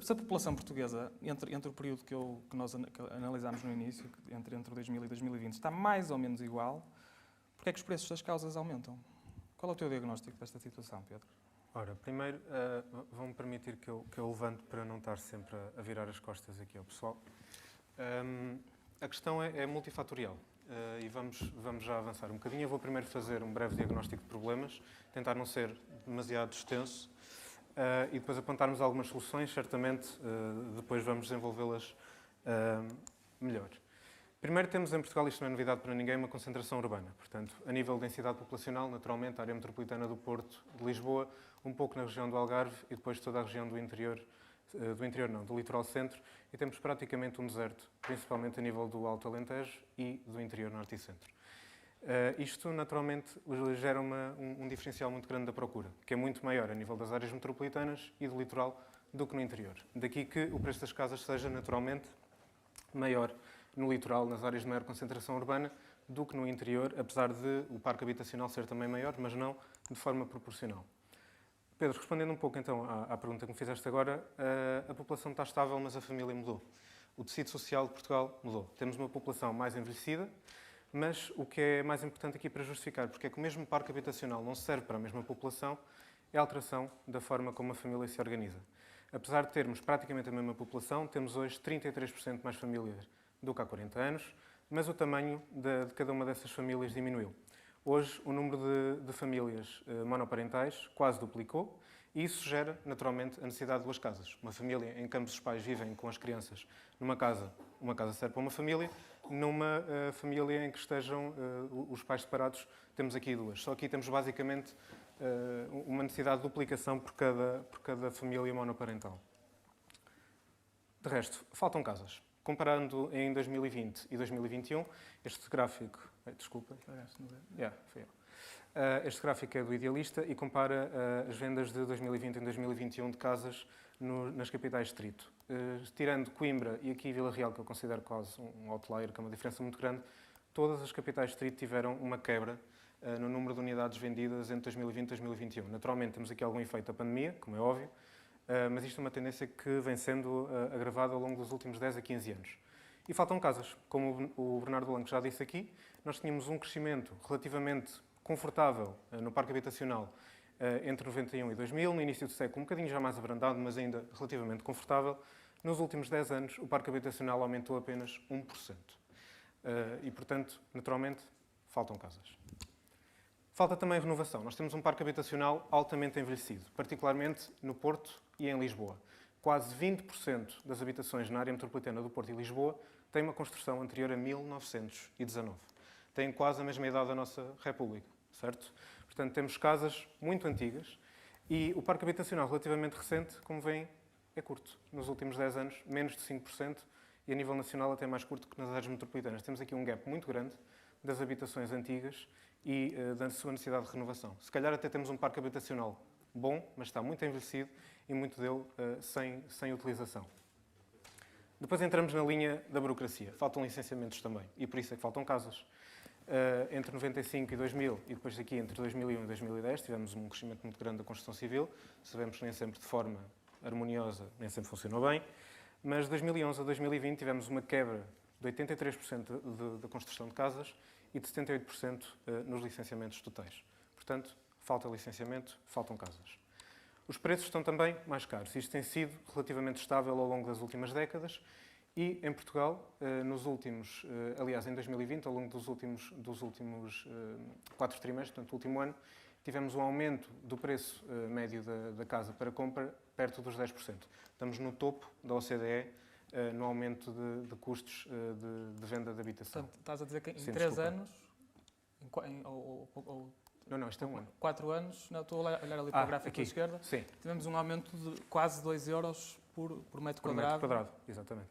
Se a população portuguesa, entre o período que nós analisámos no início, entre 2000 e 2020, está mais ou menos igual, porque é que os preços das causas aumentam? Qual é o teu diagnóstico desta situação, Pedro? Ora, primeiro, vão-me permitir que eu levante para não estar sempre a virar as costas aqui ao pessoal. A questão é multifatorial e vamos já avançar um bocadinho. Eu vou primeiro fazer um breve diagnóstico de problemas, tentar não ser demasiado extenso e depois apontarmos algumas soluções, certamente depois vamos desenvolvê-las melhor. Primeiro temos em Portugal, isto não é novidade para ninguém, uma concentração urbana. Portanto, a nível de densidade populacional, naturalmente, a área metropolitana do Porto, de Lisboa, um pouco na região do Algarve e depois toda a região do litoral centro, e temos praticamente um deserto, principalmente a nível do Alto Alentejo e do interior norte e centro. Isto, naturalmente, gera um diferencial muito grande da procura, que é muito maior a nível das áreas metropolitanas e do litoral do que no interior. Daí que o preço das casas seja, naturalmente, maior no litoral, nas áreas de maior concentração urbana, do que no interior, apesar de o parque habitacional ser também maior, mas não de forma proporcional. Pedro, respondendo um pouco então à pergunta que me fizeste agora, a população está estável, mas a família mudou. O tecido social de Portugal mudou. Temos uma população mais envelhecida, mas o que é mais importante aqui para justificar, porque é que o mesmo parque habitacional não serve para a mesma população, é a alteração da forma como a família se organiza. Apesar de termos praticamente a mesma população, temos hoje 33% mais famílias do que há 40 anos, mas o tamanho de cada uma dessas famílias diminuiu. Hoje, o número de famílias monoparentais quase duplicou e isso gera, naturalmente, a necessidade de duas casas. Uma família em que ambos os pais vivem com as crianças numa casa, uma casa serve para uma família. Numa família em que estejam os pais separados, temos aqui duas. Só aqui temos, basicamente, uma necessidade de duplicação por cada família monoparental. De resto, faltam casas. Comparando em 2020 e 2021, este gráfico... Desculpa. Foi eu. Este gráfico é do Idealista e compara as vendas de 2020 em 2021 de casas nas capitais de distrito. Tirando Coimbra e aqui Vila Real, que eu considero quase um outlier, que é uma diferença muito grande, todas as capitais de distrito tiveram uma quebra no número de unidades vendidas entre 2020 e 2021. Naturalmente, temos aqui algum efeito da pandemia, como é óbvio, mas isto é uma tendência que vem sendo agravada ao longo dos últimos 10 a 15 anos. E faltam casas. Como o Bernardo Blanco já disse aqui, nós tínhamos um crescimento relativamente confortável no parque habitacional entre 91 e 2000, no início do século um bocadinho já mais abrandado, mas ainda relativamente confortável. Nos últimos 10 anos, o parque habitacional aumentou apenas 1%. E, portanto, naturalmente, faltam casas. Falta também renovação. Nós temos um parque habitacional altamente envelhecido, particularmente no Porto e em Lisboa. Quase 20% das habitações na área metropolitana do Porto e Lisboa têm uma construção anterior a 1919. Têm quase a mesma idade da nossa República, certo? Portanto, temos casas muito antigas e o parque habitacional relativamente recente, como veem, é curto. Nos últimos 10 anos, menos de 5% e a nível nacional até mais curto que nas áreas metropolitanas. Temos aqui um gap muito grande das habitações antigas e da sua necessidade de renovação. Se calhar até temos um parque habitacional bom, mas está muito envelhecido e muito dele sem utilização. Depois entramos na linha da burocracia. Faltam licenciamentos também e por isso é que faltam casas. Entre 95 e 2000 e depois aqui entre 2001 e 2010 tivemos um crescimento muito grande da construção civil. Sabemos que nem sempre de forma harmoniosa, nem sempre funcionou bem, mas de 2011 a 2020 tivemos uma quebra de 83% da construção de casas e de 78% nos licenciamentos totais. Portanto, falta licenciamento, faltam casas. Os preços estão também mais caros. Isto tem sido relativamente estável ao longo das últimas décadas e em Portugal, aliás, em 2020, ao longo dos últimos 4 trimestres, portanto, o último ano, tivemos um aumento do preço médio da casa para compra perto dos 10%. Estamos no topo da OCDE no aumento de custos de venda de habitação. Portanto, estás a dizer que em Sim, 3 desculpa. anos, Não, isto é um ano. 4 anos, não, estou a olhar ali para o gráfico aqui. da esquerda, Sim, tivemos um aumento de quase 2 euros por metro por metro quadrado. quadrado, exatamente.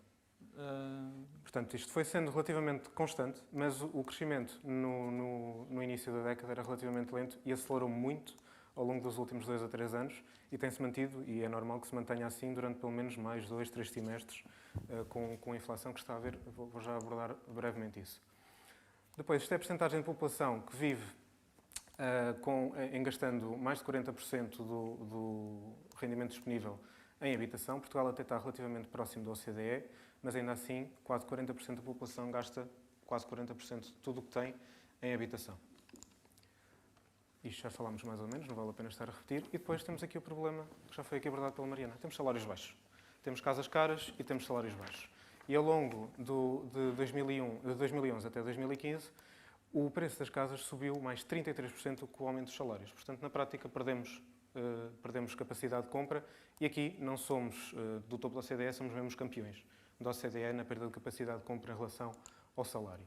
Portanto, isto foi sendo relativamente constante, mas o crescimento no início da década era relativamente lento e acelerou muito ao longo dos últimos 2 a 3 anos e tem-se mantido, e é normal que se mantenha assim durante pelo menos mais 2, 3 trimestres com a inflação que está a haver. Vou já abordar brevemente isso. Depois, isto é a percentagem de população que vive engastando mais de 40% do rendimento disponível em habitação. Portugal até está relativamente próximo da OCDE, mas ainda assim quase 40% da população gasta quase 40% de tudo o que tem em habitação. Isto já falámos mais ou menos, não vale a pena estar a repetir. E depois temos aqui o problema, que já foi aqui abordado pela Mariana. Temos salários baixos. Temos casas caras e temos salários baixos. E ao longo de 2011 até 2015, o preço das casas subiu mais 33% com o aumento dos salários. Portanto, na prática, perdemos capacidade de compra e aqui não somos do topo da OCDE, somos mesmo os campeões da OCDE na perda de capacidade de compra em relação ao salário.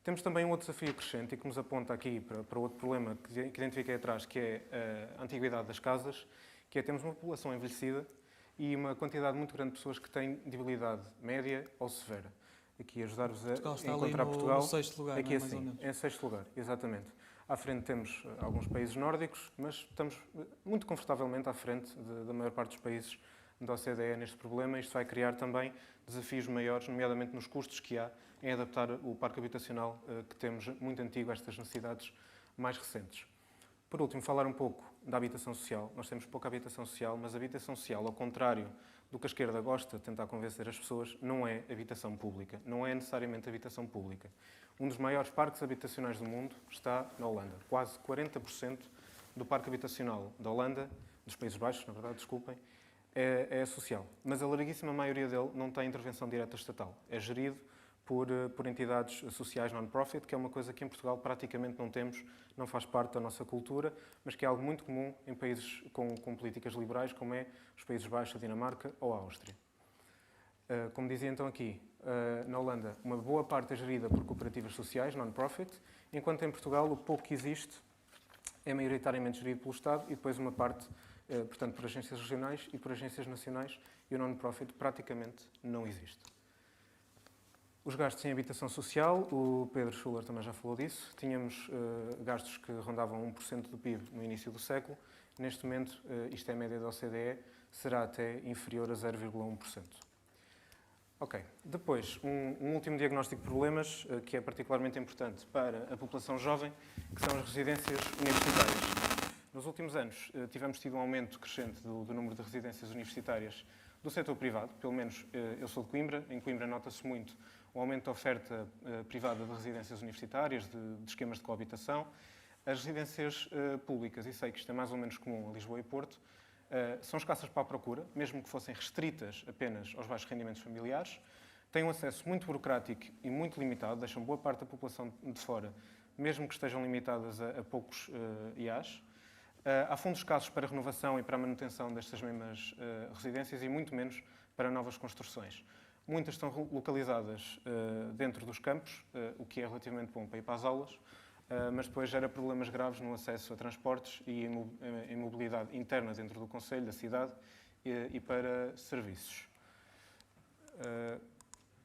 Temos também um outro desafio crescente e que nos aponta aqui para outro problema que identifiquei atrás, que é a antiguidade das casas, que é temos uma população envelhecida e uma quantidade muito grande de pessoas que têm debilidade média ou severa. Aqui ajudar-vos a encontrar Portugal. No sexto lugar, aqui não é? assim, em sexto lugar, exatamente. À frente temos alguns países nórdicos, mas estamos muito confortavelmente à frente da maior parte dos países da OCDE neste problema. Isto vai criar também desafios maiores, nomeadamente nos custos que há em adaptar o parque habitacional que temos muito antigo a estas necessidades mais recentes. Por último, falar um pouco da habitação social. Nós temos pouca habitação social, mas a habitação social, ao contrário do que a esquerda gosta de tentar convencer as pessoas, não é habitação pública. Não é necessariamente habitação pública. Um dos maiores parques habitacionais do mundo está na Holanda. Quase 40% do parque habitacional da Holanda, dos Países Baixos, na verdade, desculpem, é social. Mas a larguíssima maioria dele não tem intervenção direta estatal. É gerido por entidades sociais non-profit, que é uma coisa que em Portugal praticamente não temos, não faz parte da nossa cultura, mas que é algo muito comum em países com políticas liberais, como é os Países Baixos, a Dinamarca ou a Áustria. Como dizia então aqui, na Holanda, uma boa parte é gerida por cooperativas sociais, non-profit, enquanto em Portugal o pouco que existe é maioritariamente gerido pelo Estado e depois uma parte, portanto, por agências regionais e por agências nacionais, e o non-profit praticamente não existe. Os gastos em habitação social, o Pedro Schuller também já falou disso. Tínhamos gastos que rondavam 1% do PIB no início do século. Neste momento, isto é a média da OCDE, será até inferior a 0,1%. Ok. Depois, um último diagnóstico de problemas que é particularmente importante para a população jovem, que são as residências universitárias. Nos últimos anos, tivemos tido um aumento crescente do número de residências universitárias do setor privado. Pelo menos eu sou de Coimbra. Em Coimbra nota-se muito o aumento da oferta privada de residências universitárias, de esquemas de coabitação. As residências públicas, e sei que isto é mais ou menos comum a Lisboa e Porto, são escassas para a procura, mesmo que fossem restritas apenas aos baixos rendimentos familiares. Têm um acesso muito burocrático e muito limitado, deixam boa parte da população de fora, mesmo que estejam limitadas a poucos IAs. Há fundos escassos para a renovação e para a manutenção destas mesmas residências e muito menos para novas construções. Muitas estão localizadas dentro dos campos, o que é relativamente bom para ir para as aulas, mas depois gera problemas graves no acesso a transportes e em mobilidade interna dentro do concelho, da cidade e para serviços.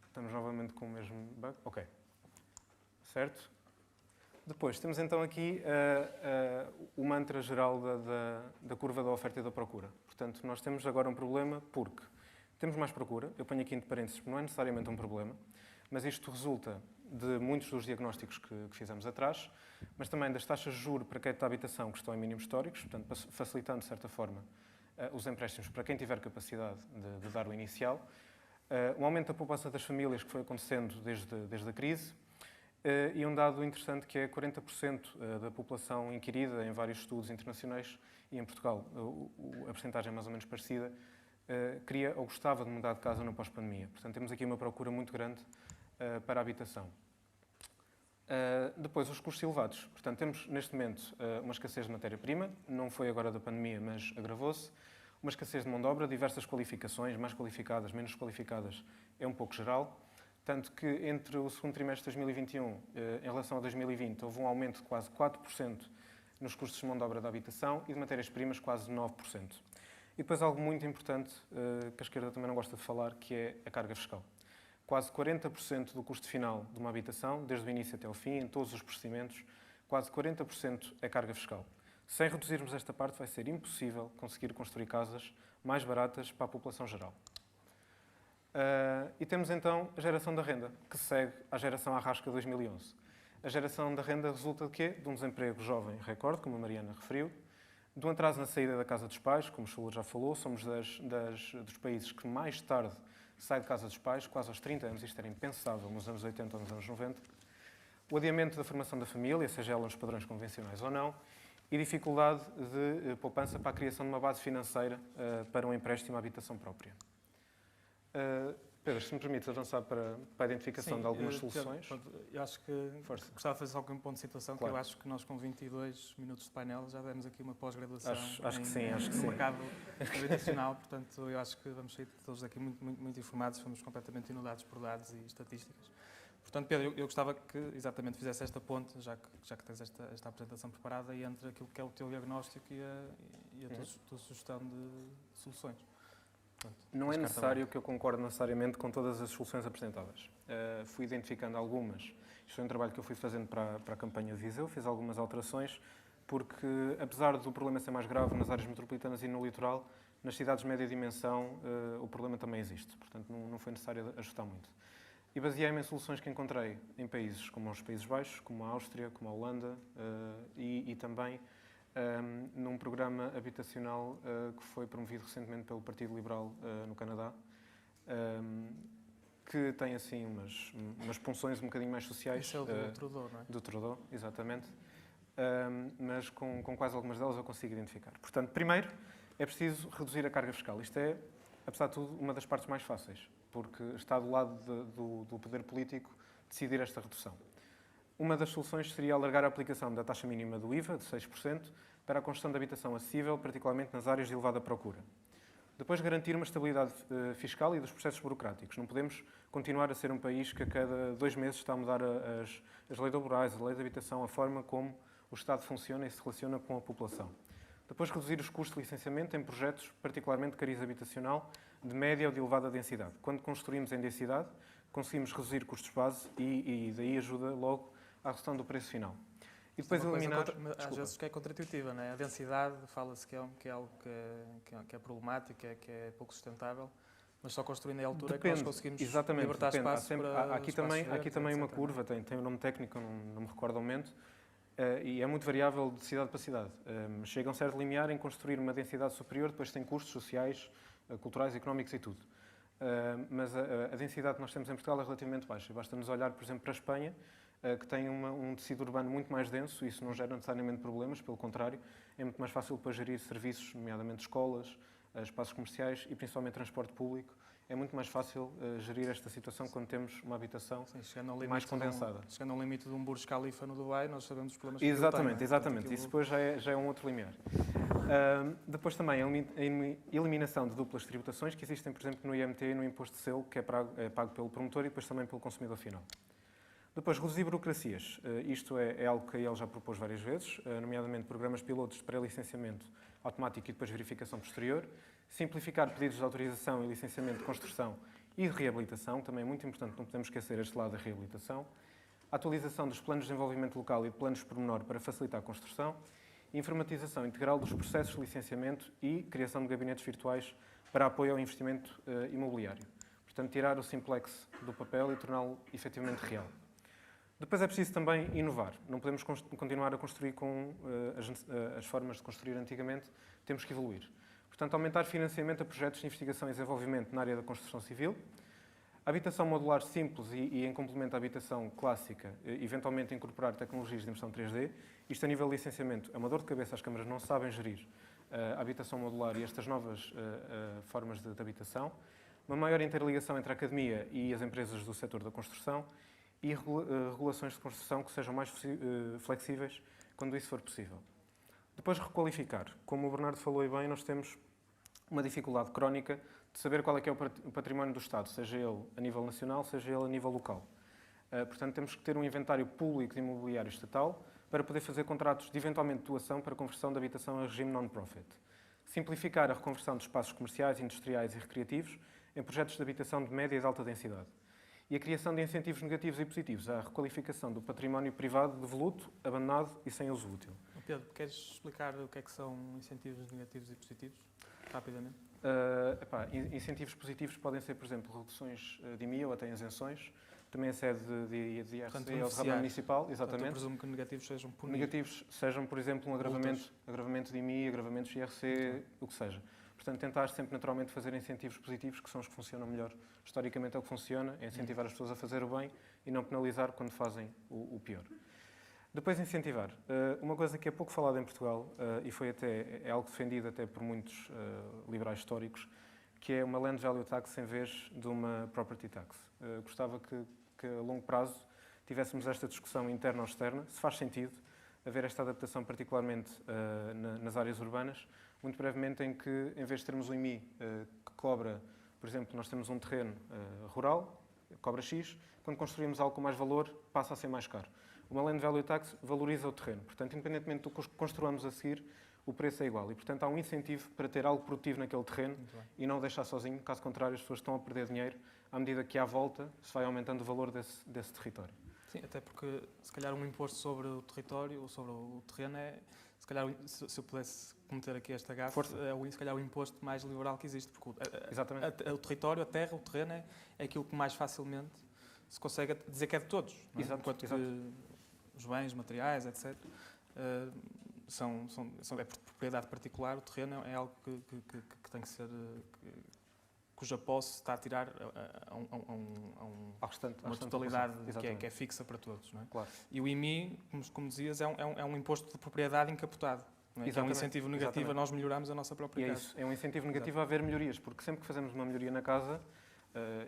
Estamos novamente com o mesmo bug? Ok. Certo? Depois, temos então aqui o mantra geral da curva da oferta e da procura. Portanto, nós temos agora um problema porque temos mais procura. Eu ponho aqui entre parênteses, não é necessariamente um problema, mas isto resulta de muitos dos diagnósticos que fizemos atrás, mas também das taxas de juros para crédito de habitação que estão em mínimos históricos, portanto, facilitando, de certa forma, os empréstimos para quem tiver capacidade de dar o inicial. Um aumento da poupança das famílias que foi acontecendo desde a crise. E um dado interessante que é 40% da população inquirida em vários estudos internacionais e em Portugal a percentagem é mais ou menos parecida, queria ou gostava de mudar de casa no pós-pandemia. Portanto, temos aqui uma procura muito grande para a habitação. Depois, os custos elevados. Portanto, temos neste momento uma escassez de matéria-prima, não foi agora da pandemia, mas agravou-se. Uma escassez de mão de obra, diversas qualificações, mais qualificadas, menos qualificadas, é um pouco geral. Tanto que entre o segundo trimestre de 2021 em relação a 2020 houve um aumento de quase 4% nos custos de mão de obra da habitação e de matérias-primas quase 9%. E depois algo muito importante que a esquerda também não gosta de falar, que é a carga fiscal. Quase 40% do custo final de uma habitação, desde o início até o fim, em todos os procedimentos, quase 40% é carga fiscal. Sem reduzirmos esta parte, vai ser impossível conseguir construir casas mais baratas para a população geral. E temos então a geração da renda, que segue à geração Arrasca de 2011. A geração da renda resulta de quê? De um desemprego jovem recorde, como a Mariana referiu, do atraso na saída da casa dos pais, como o Schuller já falou, somos dos países que mais tarde sai de casa dos pais, quase aos 30 anos, isto era impensável nos anos 80 ou nos anos 90. O adiamento da formação da família, seja ela nos padrões convencionais ou não, e dificuldade de poupança para a criação de uma base financeira para um empréstimo à habitação própria. Pedro, se me permites avançar para a identificação de algumas soluções. Eu acho que gostava de fazer só um ponto de situação, Claro. que eu acho que nós com 22 minutos de painel já demos aqui uma pós-graduação Acho que sim. no mercado habitacional, portanto eu acho que vamos sair todos daqui muito informados, fomos completamente inundados por dados e estatísticas. Portanto, Pedro, eu gostava que exatamente fizesse esta ponte, já que tens esta apresentação preparada, e entre aquilo que é o teu diagnóstico e a tua sugestão de soluções. Pronto, não é necessário que eu concorde necessariamente com todas as soluções apresentadas. Fui identificando algumas. Isto foi um trabalho que eu fui fazendo para a campanha de Viseu, fiz algumas alterações, porque apesar do problema ser mais grave nas áreas metropolitanas e no litoral, nas cidades de média dimensão o problema também existe. Portanto, não foi necessário ajustar muito. E baseei-me em soluções que encontrei em países como os Países Baixos, como a Áustria, como a Holanda e também num programa habitacional que foi promovido recentemente pelo Partido Liberal no Canadá, que tem assim umas punções um bocadinho mais sociais. Isso é o do Trudeau, não é? Do Trudeau, exatamente. Mas com quase algumas delas eu consigo identificar. Portanto, primeiro, é preciso reduzir a carga fiscal. Isto é, apesar de tudo, uma das partes mais fáceis, porque está do lado do poder político decidir esta redução. Uma das soluções seria alargar a aplicação da taxa mínima do IVA, de 6%, para a construção de habitação acessível, particularmente nas áreas de elevada procura. Depois, garantir uma estabilidade fiscal e dos processos burocráticos. Não podemos continuar a ser um país que a cada 2 meses está a mudar as leis laborais, a lei de habitação, a forma como o Estado funciona e se relaciona com a população. Depois, reduzir os custos de licenciamento em projetos, particularmente de cariz habitacional, de média ou de elevada densidade. Quando construímos em densidade, conseguimos reduzir custos base e daí ajuda logo à redução do preço final. E depois eliminar... Às vezes que é contraintuitiva, não é? A densidade, fala-se que é algo que é problemático, que é pouco sustentável, mas só construindo em altura é que nós conseguimos libertar espaço para Aqui também uma curva, tem um nome técnico, não me recordo ao momento, e é muito variável de cidade para cidade. Chega a um certo limiar em construir uma densidade superior, depois tem custos sociais, culturais, económicos e tudo. Mas a densidade que nós temos em Portugal é relativamente baixa. Basta-nos olhar, por exemplo, para a Espanha, que tem um tecido urbano muito mais denso, e isso não gera necessariamente problemas, pelo contrário, é muito mais fácil para gerir serviços, nomeadamente escolas, espaços comerciais e principalmente transporte público. É muito mais fácil gerir esta situação quando temos uma habitação mais condensada. Chegando ao limite de um Burj Khalifa no Dubai, nós sabemos os problemas que Exatamente. Isso depois já é um outro limiar. Depois também a eliminação de duplas tributações que existem, por exemplo, no IMT e no imposto de selo, que é pago pelo promotor e depois também pelo consumidor final. Depois, reduzir burocracias. Isto é algo que a IEL já propôs várias vezes, nomeadamente programas pilotos de pré-licenciamento automático e depois verificação posterior. Simplificar pedidos de autorização e licenciamento de construção e de reabilitação, também é muito importante, não podemos esquecer este lado da reabilitação. Atualização dos planos de desenvolvimento local e de planos de pormenor para facilitar a construção. Informatização integral dos processos de licenciamento e criação de gabinetes virtuais para apoio ao investimento imobiliário. Portanto, tirar o simplex do papel e torná-lo efetivamente real. Depois é preciso também inovar. Não podemos continuar a construir com as formas de construir antigamente, temos que evoluir. Portanto, aumentar financiamento a projetos de investigação e desenvolvimento na área da construção civil, habitação modular simples e em complemento à habitação clássica, eventualmente incorporar tecnologias de impressão 3D. Isto a nível de licenciamento é uma dor de cabeça, as câmaras não sabem gerir a habitação modular e estas novas formas de habitação. Uma maior interligação entre a academia e as empresas do setor da construção e regulações de construção que sejam mais flexíveis quando isso for possível. Depois, requalificar. Como o Bernardo falou e bem, nós temos uma dificuldade crónica de saber qual é que é o património do Estado, seja ele a nível nacional, seja ele a nível local. Portanto, temos que ter um inventário público de imobiliário estatal para poder fazer contratos de eventualmente doação para conversão de habitação a regime non-profit. Simplificar a reconversão de espaços comerciais, industriais e recreativos em projetos de habitação de média e de alta densidade. E a criação de incentivos negativos e positivos, a requalificação do património privado devoluto, abandonado e sem uso útil. Pedro, queres explicar o que é que são incentivos negativos e positivos, rapidamente? Incentivos positivos podem ser, por exemplo, reduções de IMI ou até isenções. também a sede de IRC Portanto, é o derramamento municipal, Portanto, eu exatamente. presumo que negativos sejam punidos. Negativos sejam, por exemplo, um agravamento de IMI, agravamentos de IRC, o que seja. Portanto, tentar sempre naturalmente fazer incentivos positivos, que são os que funcionam melhor. Historicamente é o que funciona, é incentivar as pessoas a fazer o bem e não penalizar quando fazem o pior. Depois, incentivar. Uma coisa que é pouco falada em Portugal, e é algo defendido até por muitos liberais históricos, que é uma land value tax em vez de uma property tax. Gostava que a longo prazo tivéssemos esta discussão interna ou externa, se faz sentido haver esta adaptação particularmente nas áreas urbanas, muito brevemente em que, em vez de termos um IMI que cobra, por exemplo, nós temos um terreno rural, cobra X, quando construímos algo com mais valor, passa a ser mais caro. Uma land value tax valoriza o terreno, portanto, independentemente do que construamos a seguir, o preço é igual. E, portanto, há um incentivo para ter algo produtivo naquele terreno e não o deixar sozinho, caso contrário, as pessoas estão a perder dinheiro à medida que à volta se vai aumentando o valor desse território. Sim, até porque se calhar um imposto sobre o território ou sobre o terreno se calhar, se eu pudesse cometer aqui esta gafe, se calhar o imposto mais liberal que existe, porque o território, a terra, o terreno é aquilo que mais facilmente se consegue dizer que é de todos, não é? Enquanto que os bens materiais, etc., é propriedade particular, o terreno é algo que tem que ser... cuja posse está a tirar uma totalidade que é fixa para todos. Não é? Claro. E o IMI, como dizias, é um imposto de propriedade encapotado. Não é? Que é um incentivo negativo a nós melhorarmos a nossa própria casa. É um incentivo negativo a haver melhorias, porque sempre que fazemos uma melhoria na casa,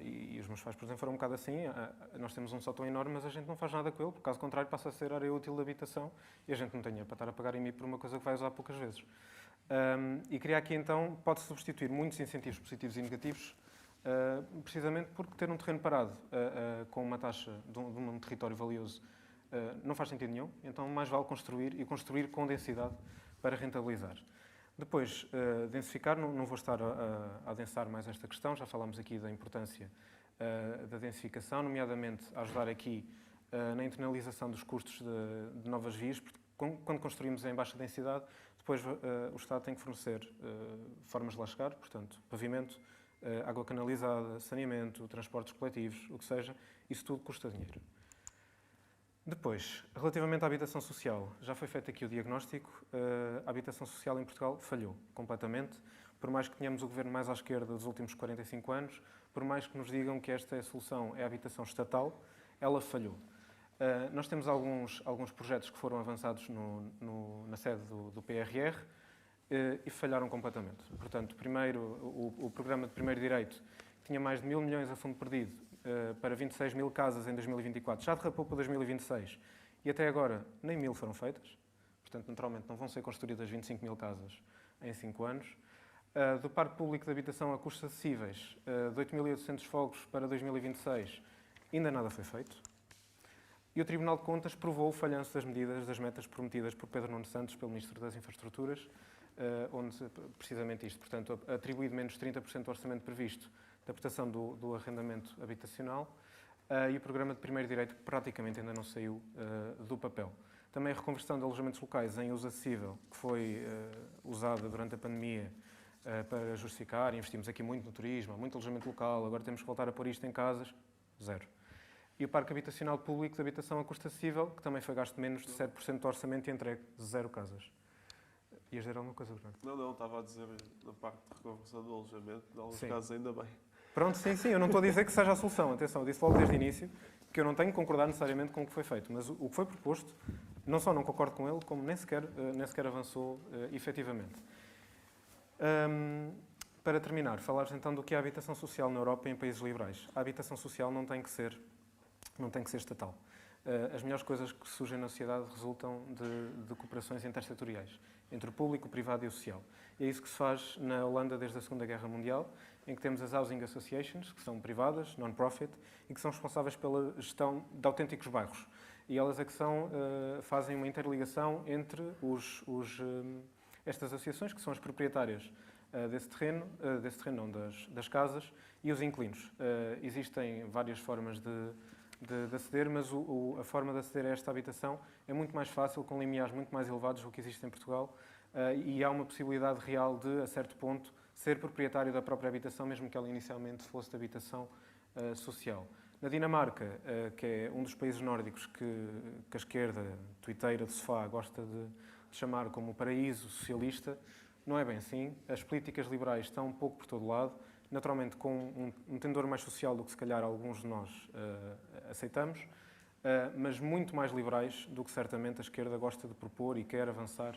e os meus pais, por exemplo, foram um bocado assim, nós temos um sótão enorme, mas a gente não faz nada com ele, porque caso contrário passa a ser área útil de habitação e a gente não tem para estar a pagar IMI por uma coisa que vai usar poucas vezes. E criar aqui, então, pode substituir muitos incentivos positivos e negativos, precisamente porque ter um terreno parado com uma taxa de um território valioso não faz sentido nenhum, então mais vale construir e construir com densidade para rentabilizar. Depois, densificar, não vou estar a adensar mais esta questão, já falámos aqui da importância da densificação, nomeadamente a ajudar aqui na internalização dos custos de novas vias, porque quando construímos em baixa densidade, depois o Estado tem que fornecer formas de lá chegar, portanto, pavimento, água canalizada, saneamento, transportes coletivos, o que seja, isso tudo custa dinheiro. Depois, relativamente à habitação social, já foi feito aqui o diagnóstico, a habitação social em Portugal falhou completamente, por mais que tenhamos o governo mais à esquerda dos últimos 45 anos, por mais que nos digam que esta é a solução, é a habitação estatal, ela falhou. Nós temos alguns projetos que foram avançados na sede do PRR, e falharam completamente. Portanto, primeiro, o programa de primeiro direito tinha mais de 1.000 milhões a fundo perdido para 26 mil casas em 2024, já derrapou para 2026 e até agora nem 1.000 foram feitas. Portanto, naturalmente, não vão ser construídas 25 mil casas em 5 anos. Do Parque Público de Habitação a custos acessíveis, de 8.800 fogos para 2026, ainda nada foi feito. E o Tribunal de Contas provou o falhanço das medidas, das metas prometidas por Pedro Nuno Santos, pelo Ministro das Infraestruturas, onde precisamente isto, portanto, atribuído menos 30% do orçamento previsto da prestação do arrendamento habitacional e o programa de primeiro direito que praticamente ainda não saiu do papel. Também a reconversão de alojamentos locais em uso acessível, que foi usada durante a pandemia para justificar, investimos aqui muito no turismo, muito alojamento local, agora temos que voltar a pôr isto em casas, zero. E o Parque Habitacional Público de Habitação a custo acessível, que também foi gasto menos de 7% do orçamento e entregue zero casas. Ias dizer alguma coisa, Bernardo? Não, estava a dizer na parte de reconversão do alojamento, em alguns casos ainda bem. Pronto, sim, eu não estou a dizer que seja a solução, atenção, eu disse logo desde o início que eu não tenho que concordar necessariamente com o que foi feito, mas o que foi proposto, não só não concordo com ele, como nem sequer avançou efetivamente. Para terminar, falar então do que é a habitação social na Europa e em países liberais. A habitação social não tem que ser estatal. As melhores coisas que surgem na sociedade resultam de cooperações intersetoriais, entre o público, o privado e o social. E é isso que se faz na Holanda desde a Segunda Guerra Mundial, em que temos as Housing Associations, que são privadas, non-profit, e que são responsáveis pela gestão de autênticos bairros. E elas é que fazem uma interligação entre estas associações, que são as proprietárias desse terreno não, das casas, e os inquilinos. Existem várias formas de aceder, mas a forma de aceder a esta habitação é muito mais fácil, com limiares muito mais elevados do que existe em Portugal, e há uma possibilidade real de, a certo ponto, ser proprietário da própria habitação, mesmo que ela inicialmente fosse de habitação social. Na Dinamarca, que é um dos países nórdicos que a esquerda twitteira de sofá gosta de chamar como o paraíso socialista, não é bem assim. As políticas liberais estão um pouco por todo lado, naturalmente com um tendor mais social do que se calhar alguns de nós aceitamos, mas muito mais liberais do que certamente a esquerda gosta de propor e quer avançar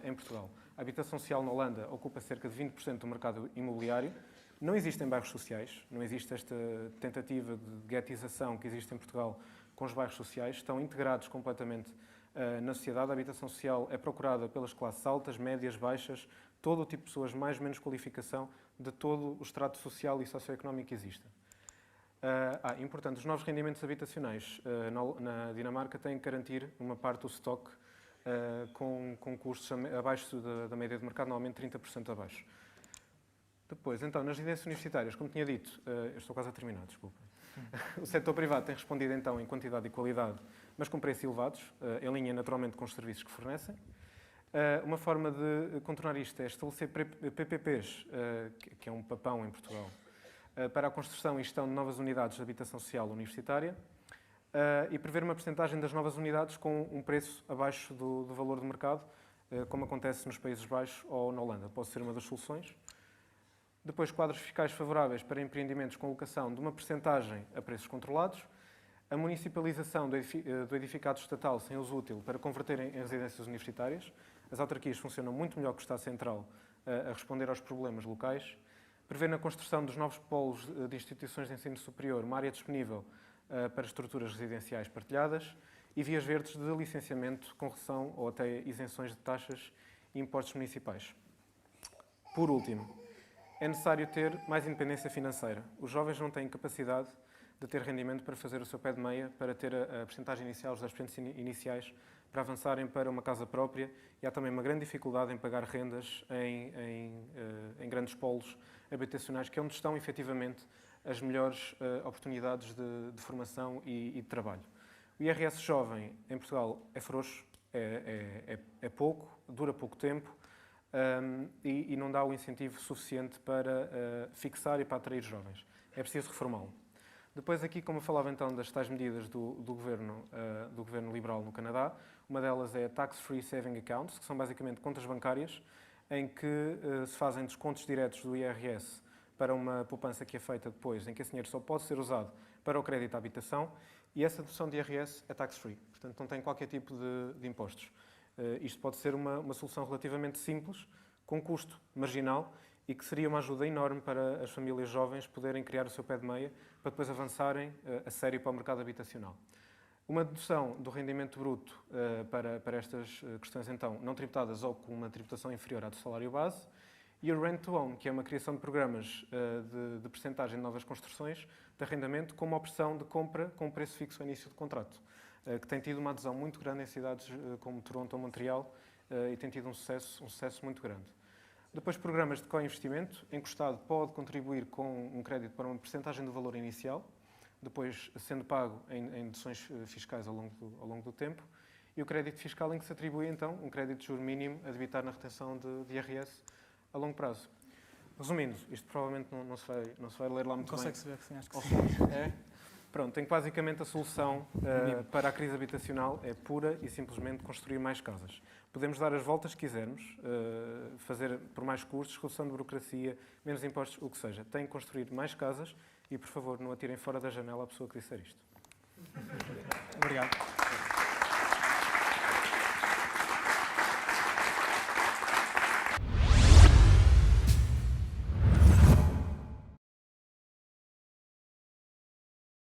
em Portugal. A habitação social na Holanda ocupa cerca de 20% do mercado imobiliário. Não existem bairros sociais, não existe esta tentativa de guetização que existe em Portugal com os bairros sociais, estão integrados completamente na sociedade. A habitação social é procurada pelas classes altas, médias, baixas, todo o tipo de pessoas, mais ou menos qualificação, de todo o estrato social e socioeconómico que existe. Importante, os novos rendimentos habitacionais na Dinamarca têm que garantir uma parte do estoque com custos abaixo da média de mercado, normalmente 30% abaixo. Depois, então, nas residências universitárias, como tinha dito, eu estou quase a terminar, desculpa. O setor privado tem respondido, então, em quantidade e qualidade, mas com preços elevados, em linha, naturalmente, com os serviços que fornecem. Uma forma de contornar isto é estabelecer PPPs, que é um papão em Portugal, para a construção e gestão de novas unidades de habitação social universitária, e prever uma percentagem das novas unidades com um preço abaixo do valor do mercado, como acontece nos Países Baixos ou na Holanda. Pode ser uma das soluções. Depois, quadros fiscais favoráveis para empreendimentos com locação de uma percentagem a preços controlados. A municipalização do edificado estatal sem uso útil para converter em residências universitárias. As autarquias funcionam muito melhor que o Estado Central a responder aos problemas locais. Prever na construção dos novos polos de instituições de ensino superior uma área disponível para estruturas residenciais partilhadas. E vias verdes de licenciamento com redução ou até isenções de taxas e impostos municipais. Por último, é necessário ter mais independência financeira. Os jovens não têm capacidade de ter rendimento para fazer o seu pé de meia, para ter a percentagem inicial, os 10% iniciais, para avançarem para uma casa própria. E há também uma grande dificuldade em pagar rendas em grandes polos habitacionais, que é onde estão, efetivamente, as melhores oportunidades de formação e de trabalho. O IRS jovem, em Portugal, é frouxo, é pouco, dura pouco tempo, e não dá o incentivo suficiente para fixar e para atrair jovens. É preciso reformá-lo. Depois aqui, como eu falava então das tais medidas do governo liberal no Canadá, uma delas é a Tax-Free Saving Accounts, que são basicamente contas bancárias em que se fazem descontos diretos do IRS para uma poupança que é feita depois, em que esse dinheiro só pode ser usado para o crédito à habitação, e essa dedução de IRS é tax-free, portanto não tem qualquer tipo de impostos. Isto pode ser uma solução relativamente simples, com custo marginal, e que seria uma ajuda enorme para as famílias jovens poderem criar o seu pé de meia para depois avançarem a sério para o mercado habitacional. Uma dedução do rendimento bruto para estas questões, então, não tributadas ou com uma tributação inferior à do salário base, e o Rent to Own, que é uma criação de programas de percentagem de novas construções de arrendamento com uma opção de compra com preço fixo ao início do contrato, que tem tido uma adesão muito grande em cidades como Toronto ou Montreal e tem tido um sucesso muito grande. Depois, programas de co-investimento, em que o Estado pode contribuir com um crédito para uma percentagem do valor inicial, depois sendo pago em deduções fiscais ao longo do tempo, e o crédito fiscal em que se atribui, então, um crédito de juro mínimo a debitar na retenção de IRS a longo prazo. Resumindo, isto provavelmente não se vai ler lá muito bem. Consegue-se ver que sim, acho que sim. É? Pronto, tem que basicamente a solução para a crise habitacional é pura e simplesmente construir mais casas. Podemos dar as voltas que quisermos, fazer por mais custos, redução de burocracia, menos impostos, o que seja. Tem que construir mais casas e, por favor, não atirem fora da janela a pessoa que disser isto. Obrigado.